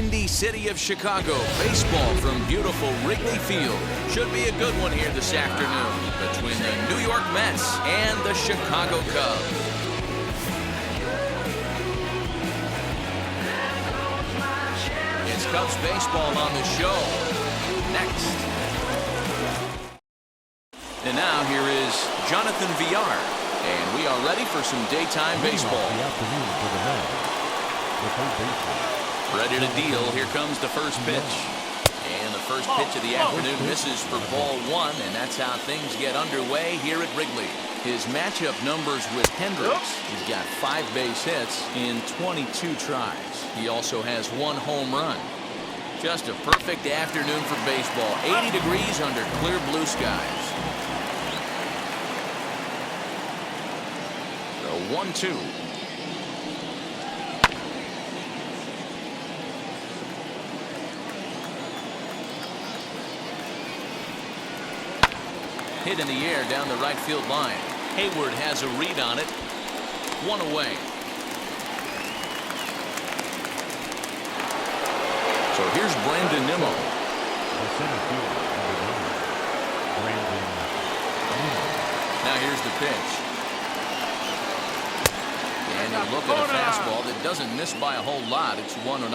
Windy City of Chicago. Baseball from beautiful Wrigley Field. Should be a good one here this afternoon between the New York Mets and the Chicago Cubs. It's Cubs baseball on the show. Next. And now here is Jonathan Villar. And we are ready for some daytime baseball. Ready to deal. Here comes the first pitch. And the first pitch of the afternoon misses for ball one. And that's how things get underway here at Wrigley. His matchup numbers with Hendricks. He's got 5 base hits in 22 tries. He also has 1 home run. Just a perfect afternoon for baseball. 80 degrees under clear blue skies. The 1-2. Hit in the air down the right field line. Hayward has a read on it. 1 away. So here's Brandon Nimmo. Now here's the pitch. And you look at a fastball that doesn't miss by a whole lot. It's 1-0.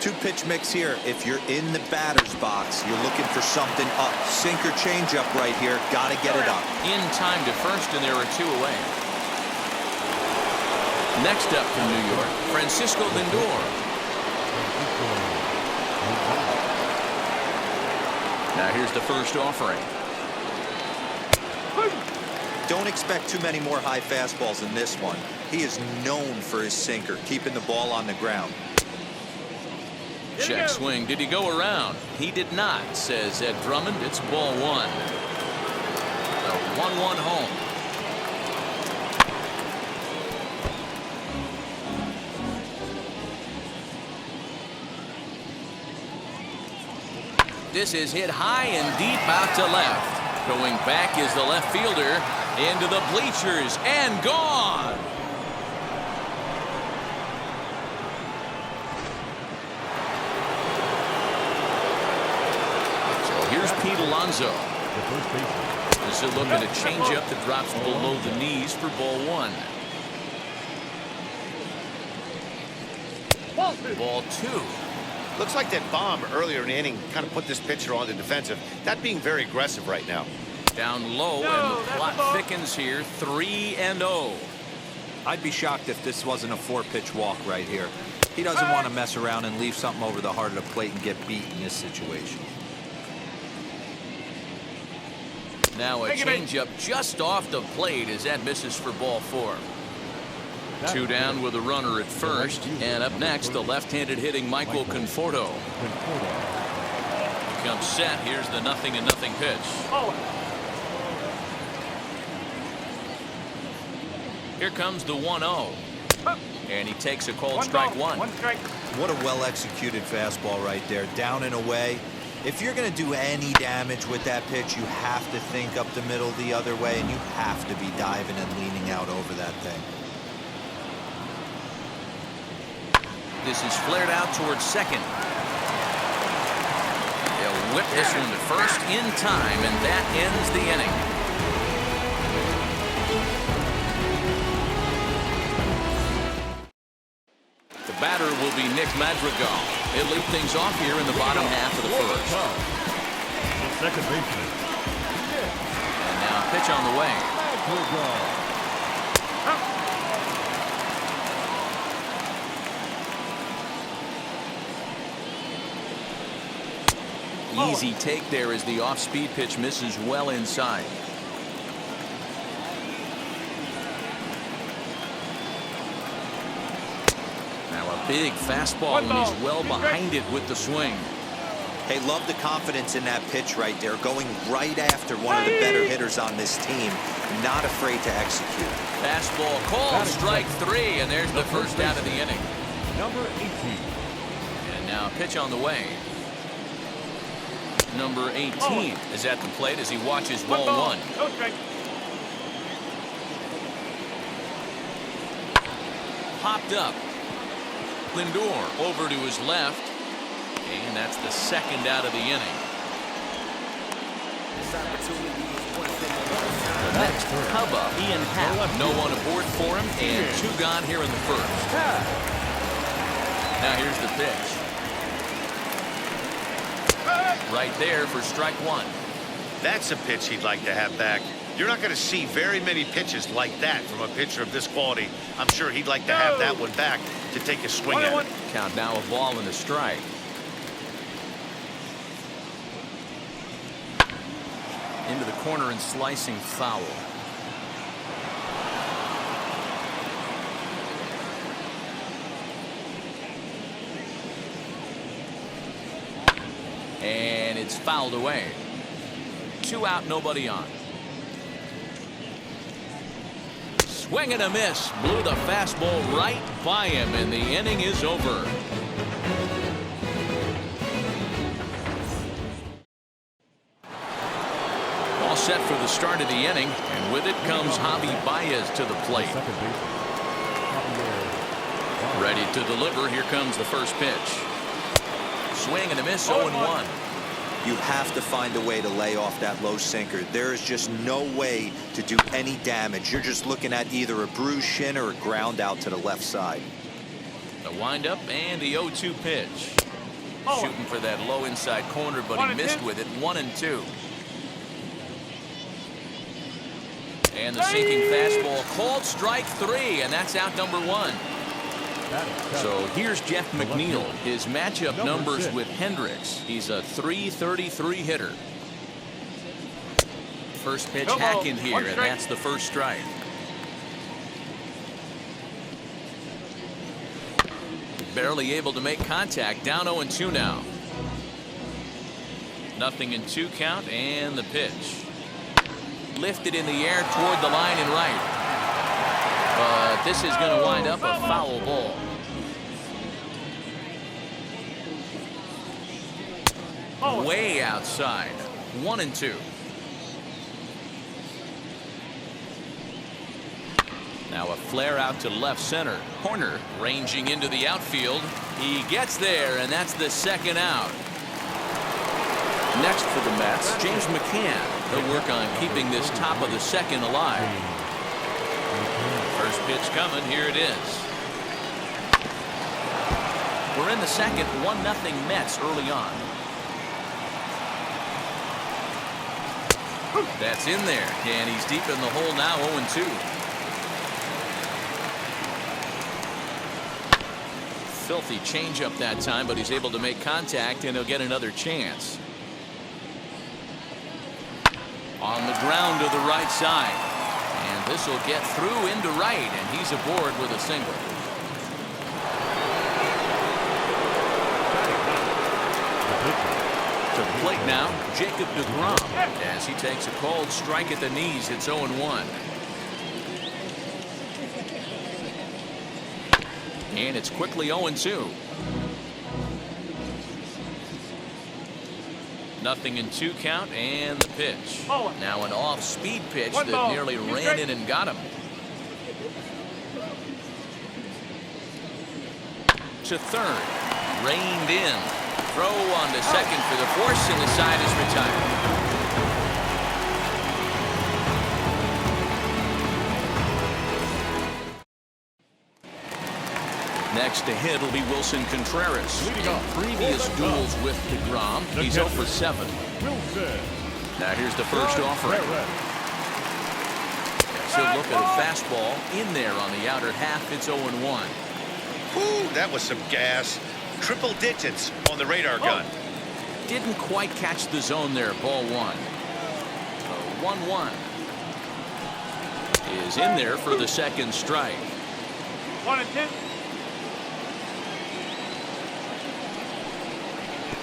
2-pitch mix here. If you're in the batter's box, you're looking for something up. Sinker changeup right here. Got to get it up. In time to first, and there are 2 away. Next up from New York, Francisco Lindor. Now here's the first offering. Don't expect too many more high fastballs in this one. He is known for his sinker, keeping the ball on the ground. Check swing. Did he go around? He did not, says Ed Drummond. It's ball 1. The 1-1 home. This is hit high and deep out to left. Going back is the left fielder into the bleachers and gone. Here's Pete Alonso. This is looking at a changeup that drops below the knees for ball 1. Ball 2. Looks like that bomb earlier in the inning kind of put this pitcher on the defensive. That being very aggressive right now. Down low, and the plot thickens here. 3-0. I'd be shocked if this wasn't a 4-pitch walk right here. He doesn't want to mess around and leave something over the heart of the plate and get beat in this situation. Now a changeup just off the plate as that misses for ball 4. 2 down with a runner at first, and up next the left-handed hitting Michael Conforto. He comes set. Here's the 0-0 pitch. Here comes the 1-0, and he takes a called strike 1. What a well-executed fastball right there, down and away. If you're going to do any damage with that pitch, you have to think up the middle the other way, and you have to be diving and leaning out over that thing. This is flared out towards second. They'll whip this one to first in time, and that ends the inning. The batter will be Nick Madrigal. He'll lead things off here in the bottom half of the first. Second baseman. And now a pitch on the way. Easy take there as the off-speed pitch misses well inside. Now a big fastball, and he's well behind it with the swing. Hey, love the confidence in that pitch right there, going right after one of the better hitters on this team, not afraid to execute. Fastball called, strike 3, and there's the first out of the inning. Number 18. And now a pitch on the way. Number 18 is at the plate as he watches ball 1. Popped up. Lindor over to his left, and that's the second out of the inning. The next Cub up, Ian Happ. No one aboard for him, and 2 gone here in the first. Now here's the pitch. Right there for strike 1. That's a pitch he'd like to have back. You're not going to see very many pitches like that from a pitcher of this quality. I'm sure he'd like to have that one back to take a swing at it. Count now a ball and a strike. Into the corner and slicing foul. And it's fouled away. 2 out, nobody on. Swing and a miss. Blew the fastball right by him, and the inning is over. All set for the start of the inning, and with it comes Javi Baez to the plate. Ready to deliver. Here comes the first pitch. Swing and a miss, 0-1. You have to find a way to lay off that low sinker. There is just no way to do any damage. You're just looking at either a bruised shin or a ground out to the left side. The windup and the 0-2 pitch. Shooting for that low inside corner, but he missed with it. 1-2. And the sinking fastball called strike 3, and that's out number 1. So here's Jeff McNeil. His matchup numbers with Hendricks. He's a .333 hitter. First pitch hacking here, and that's the first strike. Barely able to make contact. Down 0-2 now. 0-2 count, and the pitch. Lifted in the air toward the line and right. But this is going to wind up a foul ball. Way outside. 1-2. Now a flare out to left center. Horner ranging into the outfield. He gets there, and that's the second out. Next for the Mets, James McCann. He'll work on keeping this top of the second alive. First pitch coming. Here it is. We're in the second. 1-0 Mets early on. That's in there, and he's deep in the hole now. 0-2. Filthy changeup that time, but he's able to make contact, and he'll get another chance. On the ground to the right side. And this will get through into right, and he's aboard with a single. To the plate now, Jacob deGrom, as he takes a called strike at the knees. It's 0-1. And it's quickly 0-2. 0-2 count, and the pitch. Now an off-speed pitch that nearly ran in and got him. To third. Reined in. Throw on to second for the force, and the side is retired. Next to hit will be Wilson Contreras. In previous duels with deGrom, he's 0 for 7. Now here's the first offering. So look at a fastball in there on the outer half. It's 0-1. Ooh, that was some gas. Triple digits on the radar gun. Didn't quite catch the zone there. Ball 1. 1-1 is in there for the second strike. 1-10.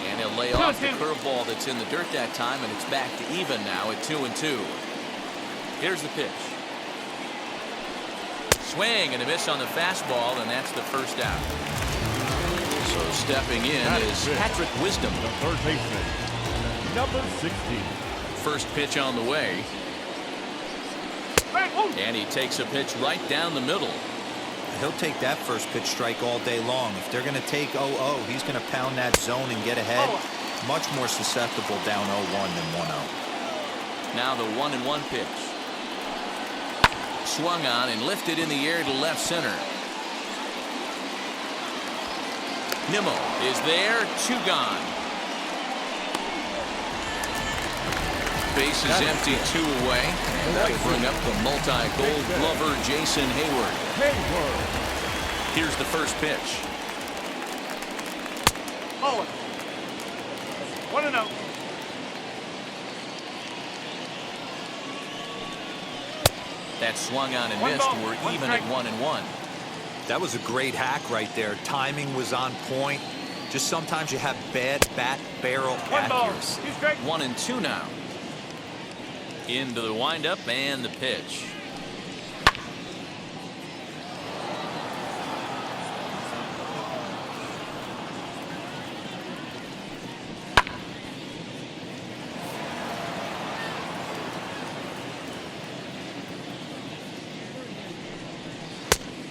And he'll lay off the curveball that's in the dirt that time, and it's back to even now at 2-2. Here's the pitch. Swing and a miss on the fastball, and that's the first out. So stepping in is Patrick Wisdom. The third baseman, number 16. First pitch on the way. And he takes a pitch right down the middle. he'll take that first pitch strike all day long. If they're going to take 0-0, he's going to pound that zone and get ahead. Much more susceptible down 0-1 than 1-0. Now the 1-1 pitch. Swung on and lifted in the air to left center. Nimmo is there, 2 gone. Base is empty, 2 away, and that'll bring up the multi-gold glover Jason Hayward. Here's the first pitch. 1-0. That swung on and missed. We're even at 1-1. That was a great hack right there. Timing was on point. Just sometimes you have bad bat barrel accuracy. 1-2 now. Into the windup and the pitch.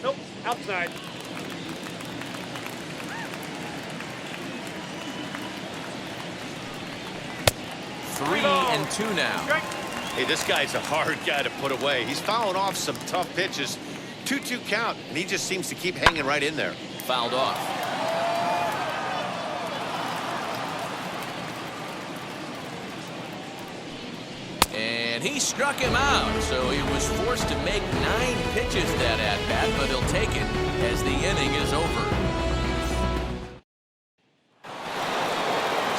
Nope, outside. Three and 2 now. Hey, this guy's a hard guy to put away. He's fouling off some tough pitches. 2-2 count, and he just seems to keep hanging right in there. Fouled off. And he struck him out, so he was forced to make 9 pitches that at-bat, but he'll take it as the inning is over.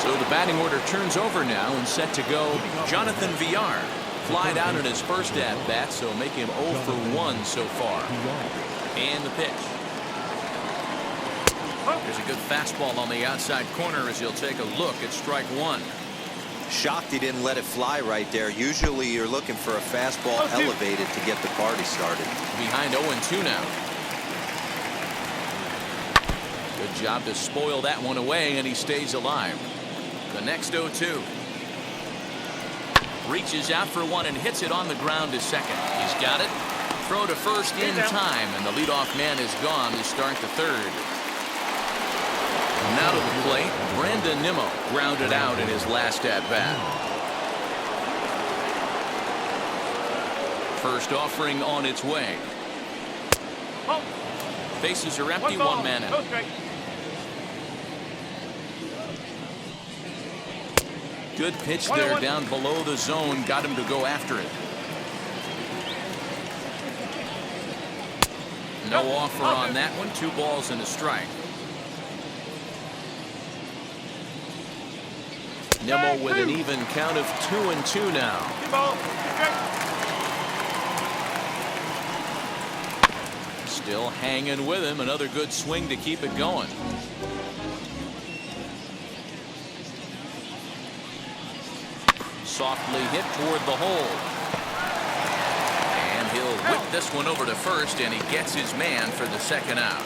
So the batting order turns over now and set to go. Jonathan Villar flied out in his first at-bat, so make him 0 for 1 so far. And the pitch. There's a good fastball on the outside corner as he'll take a look at strike 1. Shocked he didn't let it fly right there. Usually you're looking for a fastball elevated to get the party started. Behind 0-2 now. Good job to spoil that one away, and he stays alive. The next 0-2. Reaches out for one and hits it on the ground to second. He's got it. Throw to first in time, and the leadoff man is gone to start the third. Now to the plate, Brandon Nimmo grounded out in his last at-bat. First offering on its way. Bases are empty, 1 man out. Good pitch there down below the zone, got him to go after it. No offer on that one, 2 balls and a strike. Nimmo with an even count of 2-2 now. Still hanging with him, another good swing to keep it going. Softly hit toward the hole. And he'll whip this one over to first, and he gets his man for the second out.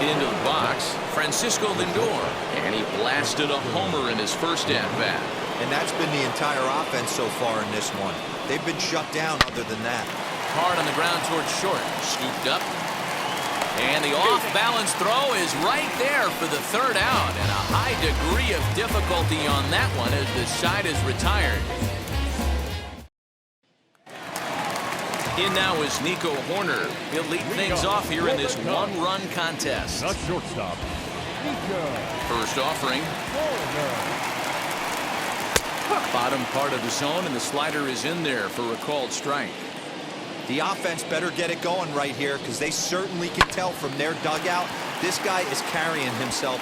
Into the box, Francisco Lindor, and he blasted a homer in his first at-bat. And that's been the entire offense so far in this one. They've been shut down other than that. Hard on the ground towards short, scooped up. And the off-balance throw is right there for the third out, and a high degree of difficulty on that one as the side is retired. In now is Nico Horner. He'll lead things off here in this 1-run contest. The shortstop, Nico First offering. Bottom part of the zone, and the slider is in there for a called strike. The offense better get it going right here, because they certainly can tell from their dugout this guy is carrying himself.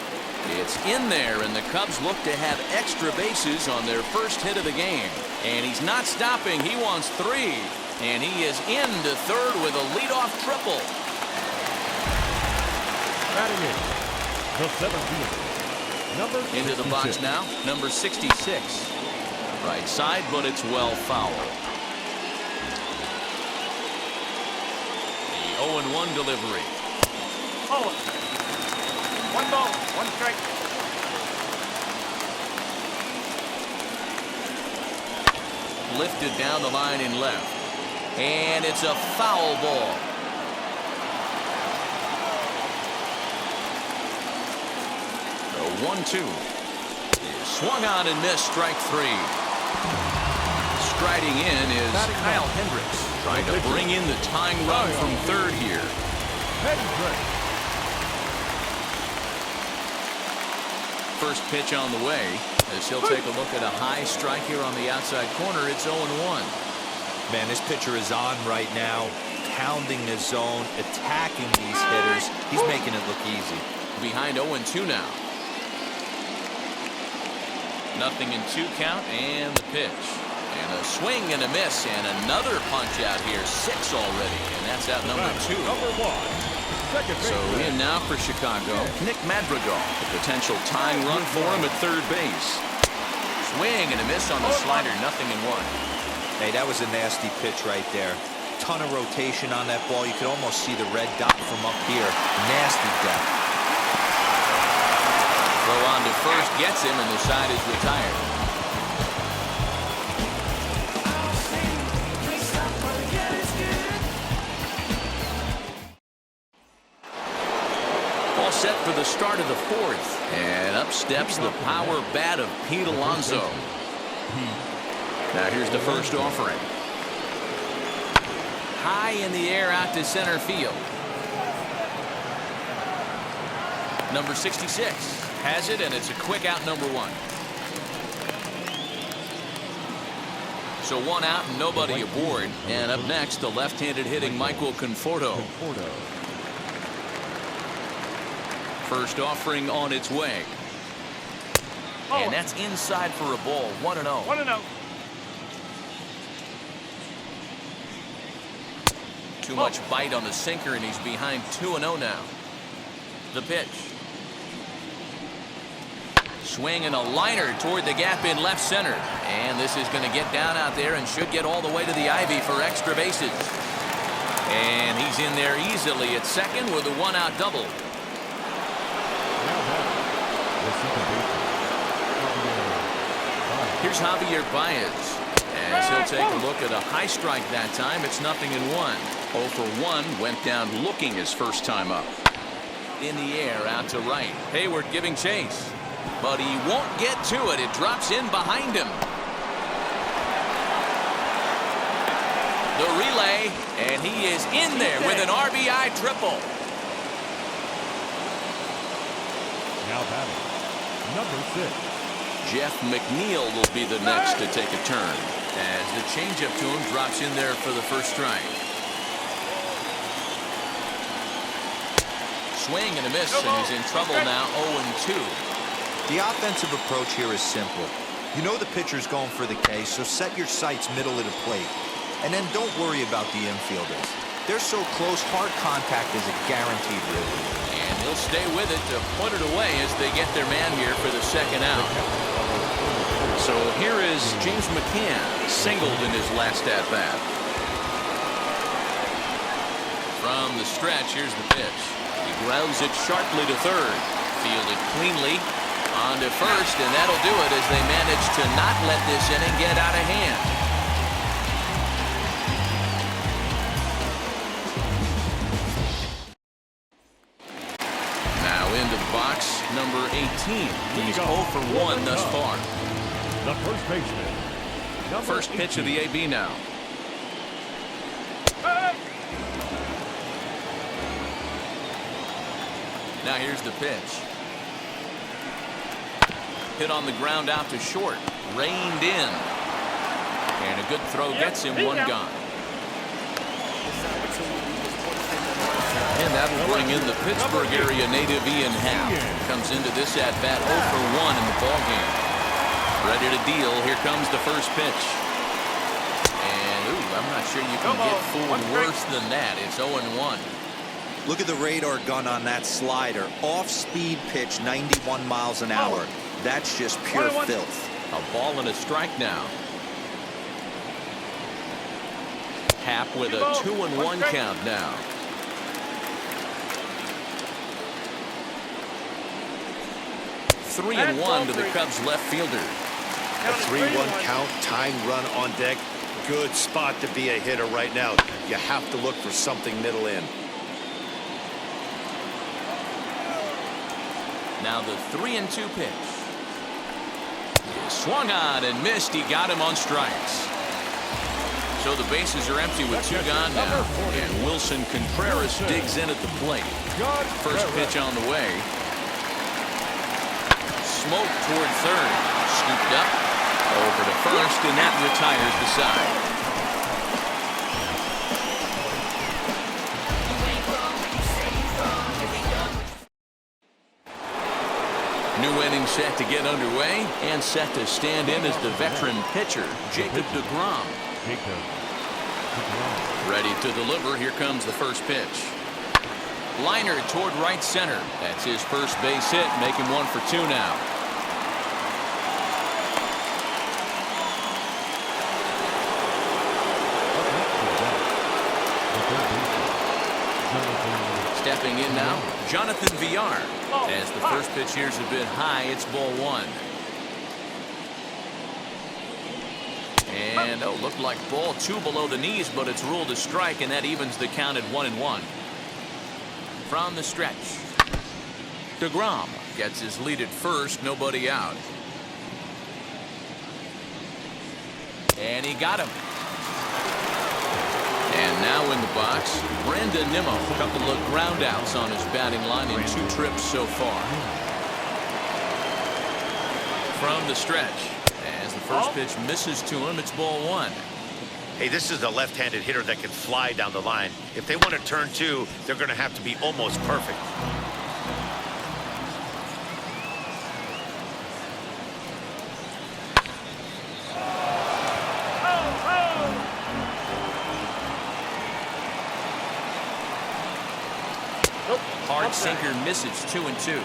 It's in there, and the Cubs look to have extra bases on their first hit of the game. And he's not stopping. He wants 3. And he is into third with a leadoff triple. batting in, the 7th number Into the 66. box now, number 66. Right side, but it's well foul. The 0-1 delivery. Oh. 1 ball, 1 strike. Lifted down the line in left. And it's a foul ball. 1-2. Swung on and missed, strike three. Striding in is Kyle Hendricks, trying to bring in the tying run from third here. First pitch on the way, as he'll take a look at a high strike here on the outside corner. It's 0-1. Man, this pitcher is on right now, pounding the zone, attacking these hitters. He's making it look easy. Behind 0-2 now. 0-2 count, and the pitch. And a swing and a miss, and another punch out here. 6 already, and that's out number 2. So in now for Chicago, Nick Madrigal. The potential tying run for him at third base. Swing and a miss on the slider, 0-1. Hey, that was a nasty pitch right there. Ton of rotation on that ball. You could almost see the red dot from up here. Nasty depth. Throw on to first gets him, and the side is retired. All set for the start of the fourth. And up steps the power bat of Pete Alonso. Now here's the first offering. High in the air out to center field. Number 66 has it, and it's a quick out, number 1. So 1 out and nobody aboard. And up next, the left-handed hitting Michael Conforto. First offering on its way. And that's inside for a ball. 1-0. 1-0. Too much bite on the sinker, and he's behind 2-0 now. The pitch. Swing and a liner toward the gap in left center. And this is going to get down out there and should get all the way to the ivy for extra bases. And he's in there easily at second with a 1-out double. Here's Javier Baez. As he'll take a look at a high strike that time. It's 0-1. 0 for 1 went down looking his first time up. In the air out to right. Hayward giving chase. But he won't get to it. It drops in behind him. The relay, and he is in there with an RBI triple. Now batting, number 6. Jeff McNeil will be the next to take a turn, as the changeup to him drops in there for the first strike. Swing and a miss, and he's in trouble now. 0-2. The offensive approach here is simple. You know the pitcher's going for the K, so set your sights middle of the plate. And then don't worry about the infielders. They're so close, hard contact is a guaranteed win. And he'll stay with it to put it away as they get their man here for the second out. So here is James McCann, singled in his last at-bat. From the stretch, here's the pitch. He grounds it sharply to third. Fielded cleanly. On to first, and that'll do it as they manage to not let this inning get out of hand. Now into the box, number 18. He's 0 for 1 thus far. The first baseman. First pitch of the AB now. Now here's the pitch. Hit on the ground out to short. Reined in. And a good throw gets him, 1 gone. And that'll bring in the Pittsburgh area native Ian Happ. Comes into this at-bat 0 for 1 in the ballgame. Ready to deal. Here comes the first pitch. And, I'm not sure you can get fooled worse than that. It's 0-1. Look at the radar gun on that slider. Off-speed pitch, 91 miles an hour. That's just pure filth. A ball and a strike now. Happ with a 2-1 count now. Three and one to the Cubs left fielder. A 3-1 count, tying run on deck. Good spot to be a hitter right now. You have to look for something middle in. Now the 3-2 pitch. He swung on and missed. He got him on strikes. So the bases are empty with 2 gone now. And Wilson Contreras digs in at the plate. First pitch on the way. Smoke toward third. Scooped up. Over to first, and that retires the side. New inning set to get underway, and set to stand in as the veteran pitcher, Jacob deGrom. Ready to deliver. Here comes the first pitch. Liner toward right center. That's his first base hit, making 1 for 2 now. Stepping in now, Jonathan Villar. As the first pitch here's a bit high, it's ball 1. And looked like ball 2 below the knees, but it's ruled a strike, and that evens the count at 1-1. From the stretch, deGrom gets his lead at first, nobody out. And he got him. And now in the box, Brandon Nimmo. A couple of ground outs on his batting line in 2 trips so far. From the stretch, as the first pitch misses to him, it's ball 1. Hey, this is a left-handed hitter that can fly down the line. If they want to turn 2, they're going to have to be almost perfect. Hard sinker misses. 2-2.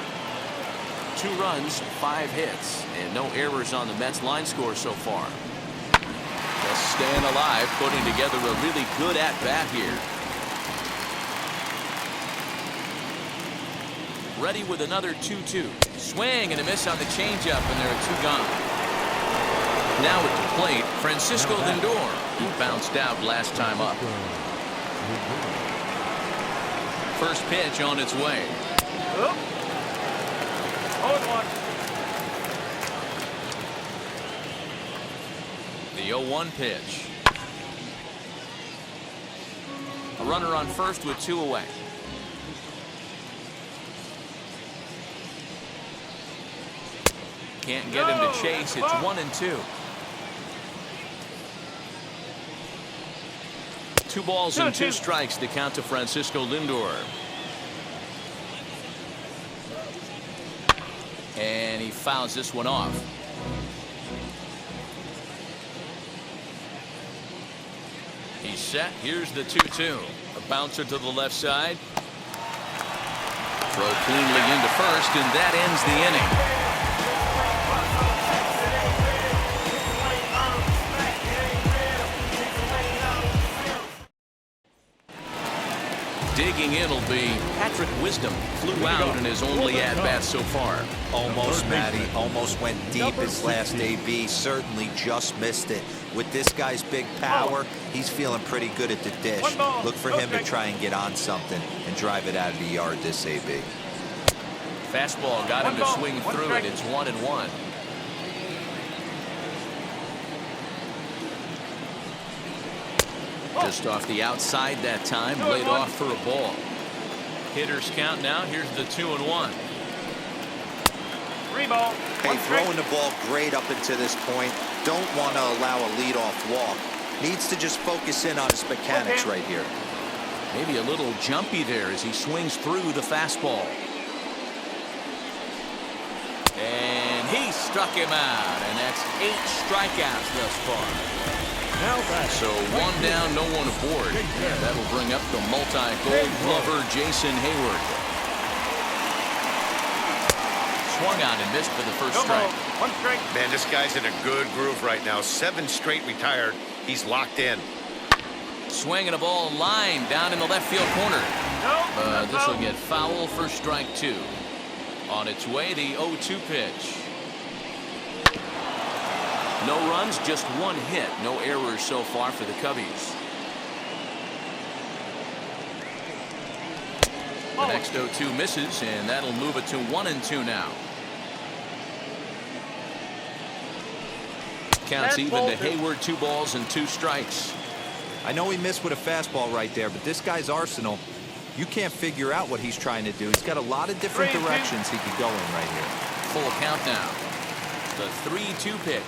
2 runs, 5 hits, and no errors on the Mets line score so far. Just staying alive, putting together a really good at-bat here. Ready with another 2-2. Swing and a miss on the changeup, and there are 2 gone. Now at the plate, Francisco Lindor, who bounced out last time up. First pitch on its way. 0-1. The 0-1 pitch. A runner on first with 2 away. Can't get him to chase. It's 1-2. 2 balls and 2 strikes to count to Francisco Lindor. And he fouls this one off. He's set. Here's the 2-2. A bouncer to the left side. Throw cleanly into first, and that ends the inning. Digging in will be Patrick Wisdom. Flew out in his only at-bat so far. Almost, Matty. Almost went deep his last AB. Certainly just missed it. With this guy's big power, he's feeling pretty good at the dish. Look for him to try and get on something and drive it out of the yard this AB. Fastball got him to swing through it. It's 1-1. Just off the outside that time, laid off for a ball. Hitters count now. Here's the 2-1. 3 ball. Hey, throwing the ball great up until this point. Don't want to allow a leadoff walk. Needs to just focus in on his mechanics right here. Maybe a little jumpy there as he swings through the fastball. And he struck him out, and that's 8 strikeouts thus far. So 1 down, no one aboard. And that'll bring up the multi-gold glover, Jason Hayward. Swung on and missed for the first strike. 1 strike. Man, this guy's in a good groove right now. 7 straight retired. He's locked in. Swinging a ball line down in the left field corner. This will get foul for strike 2. On its way, the 0-2 pitch. No runs, just 1 hit. No errors so far for the Cubbies. The next 0-2 misses, and that'll move it to 1-2 now. Counts even to Hayward, 2 balls and 2 strikes. I know he missed with a fastball right there, but this guy's arsenal, you can't figure out what he's trying to do. He's got a lot of different directions he could go in right here. Full count now. The 3-2 pitch.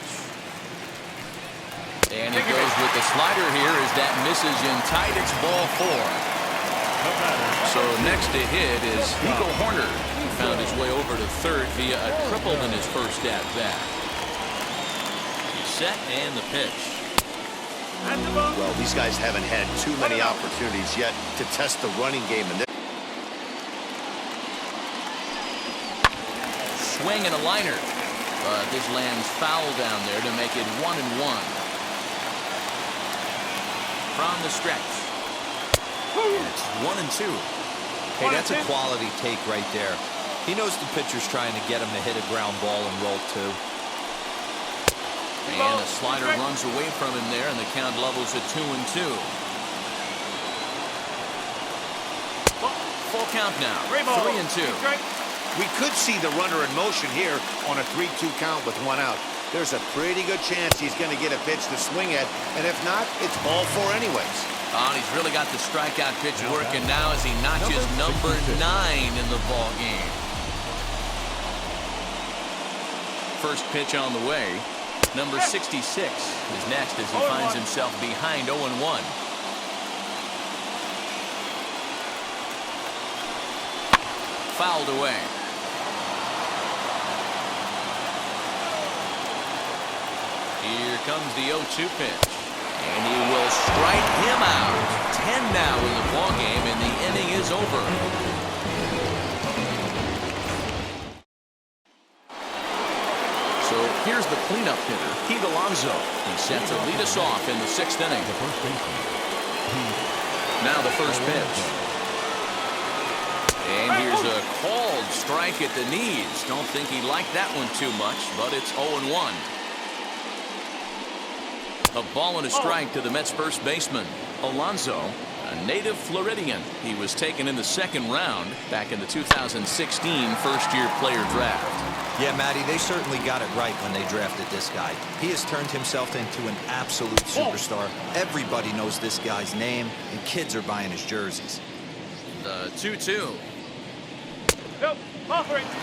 And he goes with the slider here as that misses in tight. It's ball 4. So next to hit is Nico Horner. He found his way over to third via a triple in his first at bat. He's set and the pitch. Well, these guys haven't had too many opportunities yet to test the running game. And Swing and a liner. But this lands foul down there to make it 1-1. From the stretch. It's 1-2. Hey, that's a quality take right there. He knows the pitcher's trying to get him to hit a ground ball and roll 2. And a slider runs away from him there, and the count levels at 2-2. Full count now. 3-2. we could see the runner in motion here on a 3-2 count with 1 out. There's a pretty good chance he's going to get a pitch to swing at, and if not, it's ball 4 anyways. Oh, he's really got the strikeout pitch working now as he notches number 9 in the ball game. First pitch on the way. Number 66 is next as he finds himself behind 0-1. Fouled away. Here comes the 0-2 pitch. And he will strike him out. 10 now in the ball game, and the inning is over. So here's the cleanup hitter, Pete Alonso. He's set to lead us off in the 6th inning. Now the first pitch. And here's a called strike at the knees. Don't think he liked that one too much, but it's 0-1. A ball and a strike to the Mets first baseman. Alonso, a native Floridian. He was taken in the 2nd round back in the 2016 first-year player draft. Yeah, Matty, they certainly got it right when they drafted this guy. He has turned himself into an absolute superstar. Everybody knows this guy's name, and kids are buying his jerseys. The 2-2.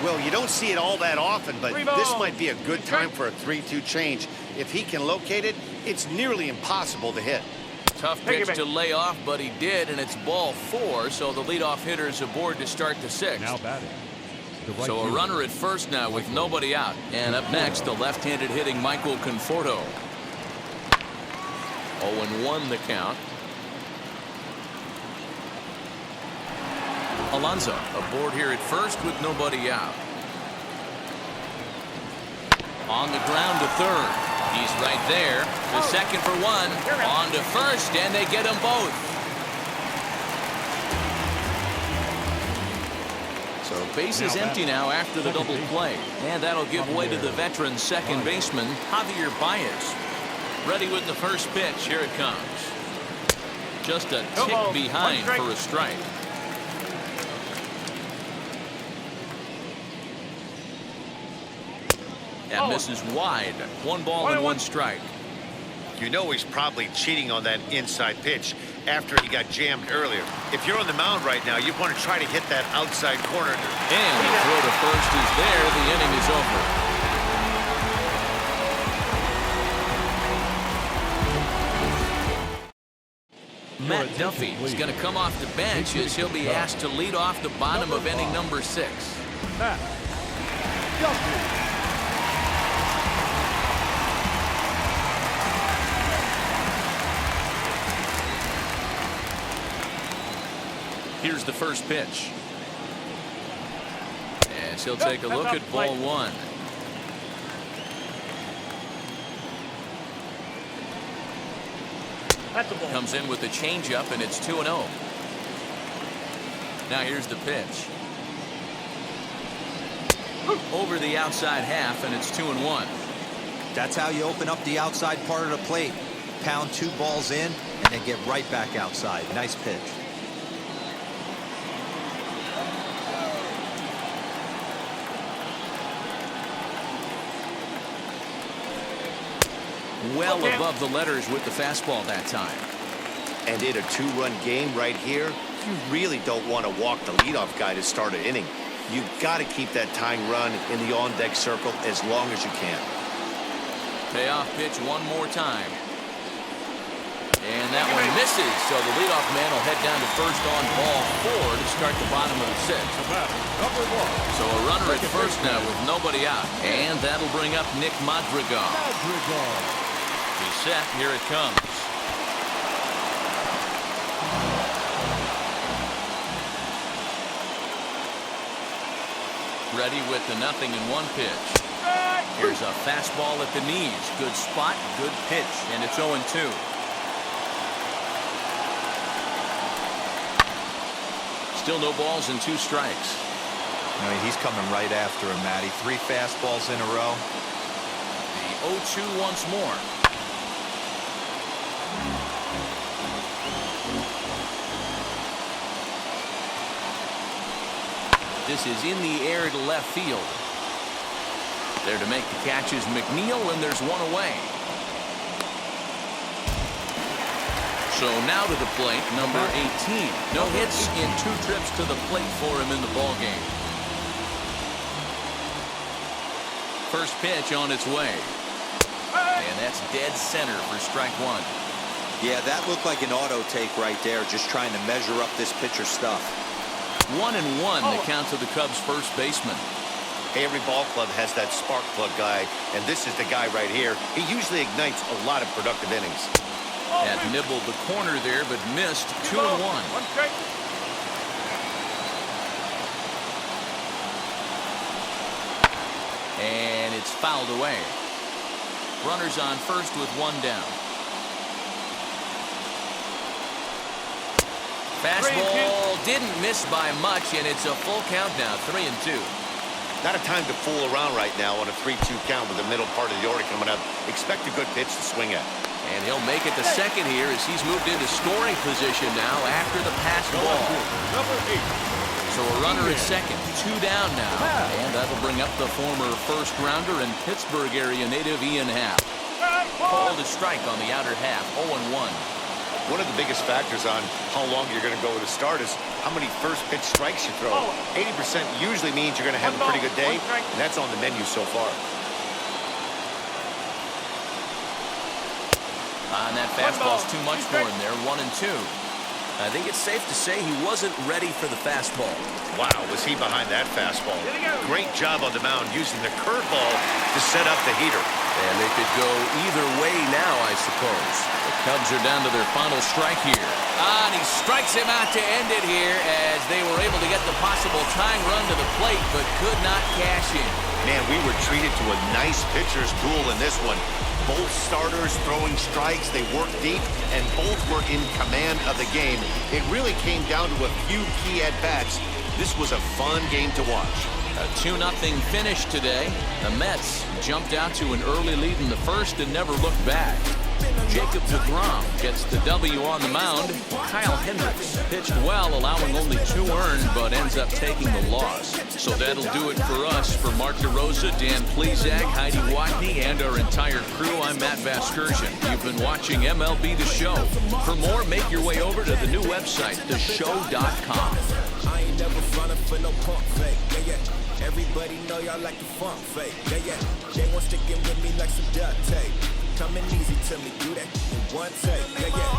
Well, you don't see it all that often, but this might be a good time for a 3-2 change. If he can locate it, it's nearly impossible to hit. Tough pitch to lay off, but he did, and it's ball 4, so the leadoff hitter is aboard to start the 6th. Now batting. So a runner at first now with nobody out. And up next, the left-handed hitting Michael Conforto. 0-1 the count. Alonso aboard here at first with nobody out. On the ground to third. He's right there. The second for 1. On to first, and they get them both. So base is empty now after the double play. And that'll give way to the veteran second baseman, Javier Baez. Ready with the first pitch. Here it comes. Just a tick behind for a strike. That misses wide. 1 ball and 1 strike. You know he's probably cheating on that inside pitch after he got jammed earlier. If you're on the mound right now, you want to try to hit that outside corner. And the throw to first is there. The inning is over. Matt Duffy is going to come off the bench as he'll be asked to lead off the bottom of inning number 6. Matt Duffy. Here's the first pitch. And he'll take a look at ball 1. Comes in with the changeup, and it's 2-0. Now here's the pitch. Over the outside half, and it's 2-1. That's how you open up the outside part of the plate. Pound 2 balls in, and then get right back outside. Nice pitch. well above the letters with the fastball that time. And in a two-run game right here, you really don't want to walk the leadoff guy to start an inning. You've got to keep that tying run in the on-deck circle as long as you can. Payoff pitch one more time. And that one misses, so the leadoff man will head down to first on ball 4 to start the bottom of the 6th. Number 1. So a runner at first now with nobody out. And that'll bring up Nick Madrigal. He's set. Here it comes. Ready with the 0-1 pitch. Here's a fastball at the knees. Good spot, good pitch, and it's 0-2. Still no balls and 2 strikes. I mean, he's coming right after him, Matty. 3 fastballs in a row. The 0-2 once more. This is in the air to left field. There to make the catch is McNeil, and there's one away. So now to the plate, number 18. No hits in 2 trips to the plate for him in the ballgame. First pitch on its way. And that's dead center for strike 1. Yeah, that looked like an auto take right there, just trying to measure up this pitcher's stuff. 1-1 the count to the Cubs first baseman. Hey, every ball club has that spark plug guy, and this is the guy right here. He usually ignites a lot of productive innings. Had nibbled the corner there, but missed. 2-1. One strike. And it's fouled away. Runners on first with 1 down. Fastball didn't miss by much, and it's a full count now, 3-2. Not a time to fool around right now on a 3-2 count with the middle part of the order coming up. Expect a good pitch to swing at. And he'll make it to second here as he's moved into scoring position now after the pass ball. Number 8. So a runner at second, 2 down now. And that'll bring up the former first-rounder and Pittsburgh area native Ian Happ. Called a strike on the outer half, 0-1. One of the biggest factors on how long you're going to go to start is how many first pitch strikes you throw. 80% usually means you're going to have a pretty good day, and that's on the menu so far. And that fastball's too much for him there, 1-2. I think it's safe to say he wasn't ready for the fastball. Wow, was he behind that fastball. Great job on the mound using the curveball to set up the heater. And they could go either way now, I suppose. The Cubs are down to their final strike here. And he strikes him out to end it here as they were able to get the possible tying run to the plate, but could not cash in. Man, we were treated to a nice pitcher's duel in this one. Both starters throwing strikes, they worked deep, and both were in command of the game. It really came down to a few key at-bats. This was a fun game to watch. A 2-0 finish today. The Mets jumped out to an early lead in the first and never looked back. Jacob deGrom gets the W on the mound. Kyle Hendricks pitched well, allowing only 2 earned, but ends up taking the loss. So that'll do it for us. For Mark DeRosa, Dan Plesac, Heidi Watney, and our entire crew, I'm Matt Vasgersian. You've been watching MLB The Show. For more, make your way over to the new website, theshow.com. I ain't never frontin' for no pump fake, yeah, yeah. Everybody know y'all like the funk fake, yeah, yeah. They want sticking with me like some duct tape. Coming easy to me, do that in one take, yeah, yeah.